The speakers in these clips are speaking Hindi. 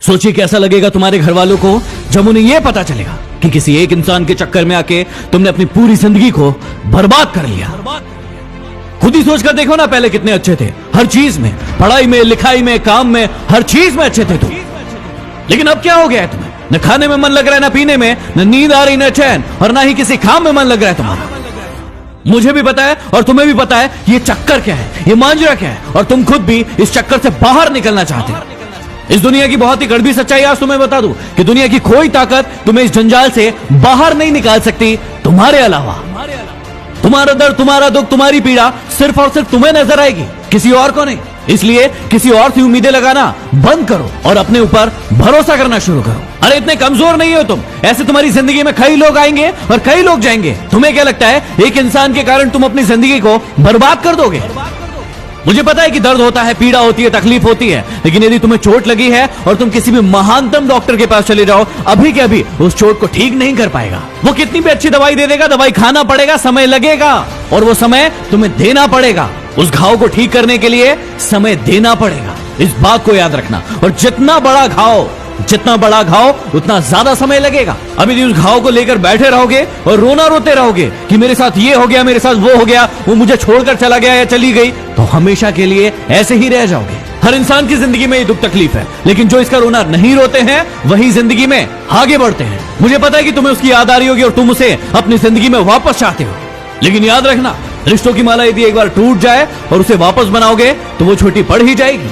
सोचिए कैसा लगेगा तुम्हारे घर वालों को जब उन्हें यह पता चलेगा कि किसी एक इंसान के चक्कर में आके तुमने अपनी पूरी जिंदगी को बर्बाद कर लिया। खुद ही सोचकर देखो ना, पहले कितने अच्छे थे हर चीज में, पढ़ाई में, लिखाई में, काम में, हर चीज में अच्छे थे तुम। लेकिन अब क्या हो गया है तुम्हें? न खाने में मन लग रहा है, न पीने में, न नींद आ रही, न चैन, और ना ही किसी काम में मन लग रहा है तुम्हारा। मुझे भी पता है और तुम्हें भी पता है ये चक्कर क्या है, ये मांजरा क्या है, और तुम खुद भी इस चक्कर से बाहर निकलना चाहते हो। इस दुनिया की बहुत ही कड़वी सच्चाई आज तुम्हें बता दूं कि दुनिया की कोई ताकत तुम्हें इस जंजाल से बाहर नहीं निकाल सकती तुम्हारे अलावा। तुम्हारा दर्द, तुम्हारा दुख, तुम्हारी पीड़ा सिर्फ और सिर्फ तुम्हें नजर आएगी, किसी और को नहीं। इसलिए किसी और से उम्मीदें लगाना बंद करो और अपने ऊपर भरोसा करना शुरू करो। अरे इतने कमजोर नहीं हो तुम, ऐसे तुम्हारी जिंदगी में कई लोग आएंगे और कई लोग जाएंगे। तुम्हें क्या लगता है एक इंसान के कारण तुम अपनी जिंदगी को बर्बाद कर दोगे? मुझे पता है कि दर्द होता है, पीड़ा होती है, तकलीफ होती है, लेकिन यदि तुम्हें चोट लगी है और तुम किसी भी महानतम डॉक्टर के पास चले जाओ, अभी के अभी उस चोट को ठीक नहीं कर पाएगा। वो कितनी भी अच्छी दवाई दे देगा, दवाई खाना पड़ेगा, समय लगेगा, और वो समय तुम्हें देना पड़ेगा। उस घाव को ठीक करने के लिए समय देना पड़ेगा, इस बात को याद रखना। और जितना बड़ा घाव उतना ज्यादा समय लगेगा। अभी यदि उस घाव को लेकर बैठे रहोगे और रोना रोते रहोगे कि मेरे साथ ये हो गया, मेरे साथ वो हो गया, वो मुझे छोड़कर चला गया या चली गई, तो हमेशा के लिए ऐसे ही रह जाओगे। हर इंसान की जिंदगी में ये दुख तकलीफ है, लेकिन जो इसका रोना नहीं रोते हैं वही जिंदगी में आगे बढ़ते हैं। मुझे पता है कि तुम्हें उसकी याद आ रही होगी और तुम उसे अपनी जिंदगी में वापस चाहते हो, लेकिन याद रखना, रिश्तों की माला यदि एक बार टूट जाए और उसे वापस बनाओगे तो वो छोटी पड़ ही जाएगी।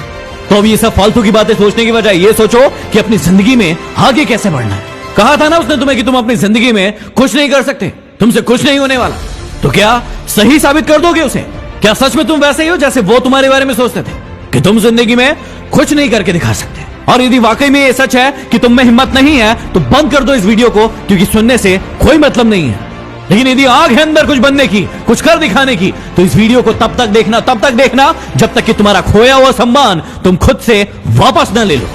तो अब ये सब फालतू की बातें सोचने की बजाय ये सोचो कि अपनी जिंदगी में आगे कैसे बढ़ना है। कहा था ना उसने तुम्हें कि तुम अपनी जिंदगी में कुछ नहीं कर सकते, तुमसे कुछ नहीं होने वाला। तो क्या सही साबित कर दोगे उसे? क्या सच में तुम वैसे ही हो जैसे वो तुम्हारे बारे में सोचते थे कि तुम जिंदगी में कुछ नहीं करके दिखा सकते? और यदि वाकई में ये सच है कि तुम में हिम्मत नहीं है तो बंद कर दो इस वीडियो को, क्योंकि सुनने से कोई मतलब नहीं है। लेकिन यदि आग है अंदर कुछ बनने की, कुछ कर दिखाने की, तो इस वीडियो को तब तक देखना जब तक कि तुम्हारा खोया हुआ सम्मान तुम खुद से वापस न ले लो।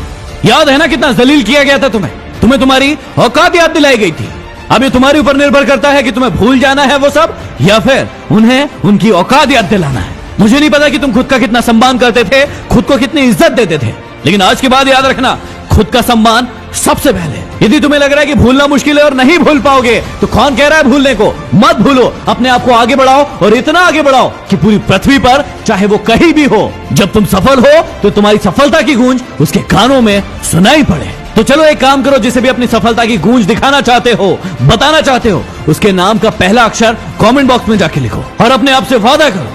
याद है ना कितना जलील किया गया था तुम्हें तुम्हारी औकात याद दिलाई गई थी। अब ये तुम्हारे ऊपर निर्भर करता है कि तुम्हें भूल जाना है वो सब, या फिर उन्हें उनकी औकात याद दिलाना है। मुझे नहीं पता कि तुम खुद का कितना सम्मान करते थे, खुद को कितनी इज्जत देते थे, लेकिन आज के बाद याद रखना, खुद का सम्मान सबसे पहले। यदि तुम्हें लग रहा है कि भूलना मुश्किल है और नहीं भूल पाओगे, तो कौन कह रहा है भूलने को? मत भूलो, अपने आप को आगे बढ़ाओ, और इतना आगे बढ़ाओ कि पूरी पृथ्वी पर चाहे वो कहीं भी हो, जब तुम सफल हो तो तुम्हारी सफलता की गूंज उसके कानों में सुनाई पड़े। तो चलो एक काम करो, जिसे भी अपनी सफलता की गूंज दिखाना चाहते हो, बताना चाहते हो, उसके नाम का पहला अक्षर कमेंट बॉक्स में जाके लिखो और अपने आप से वादा करो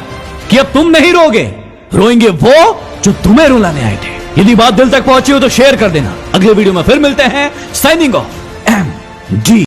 कि अब तुम नहीं रोगे, रोएंगे वो जो तुम्हें रुलाने आए थे। यदि बात दिल तक पहुंची हो तो शेयर कर देना। अगले वीडियो में फिर मिलते हैं। Signing off MD।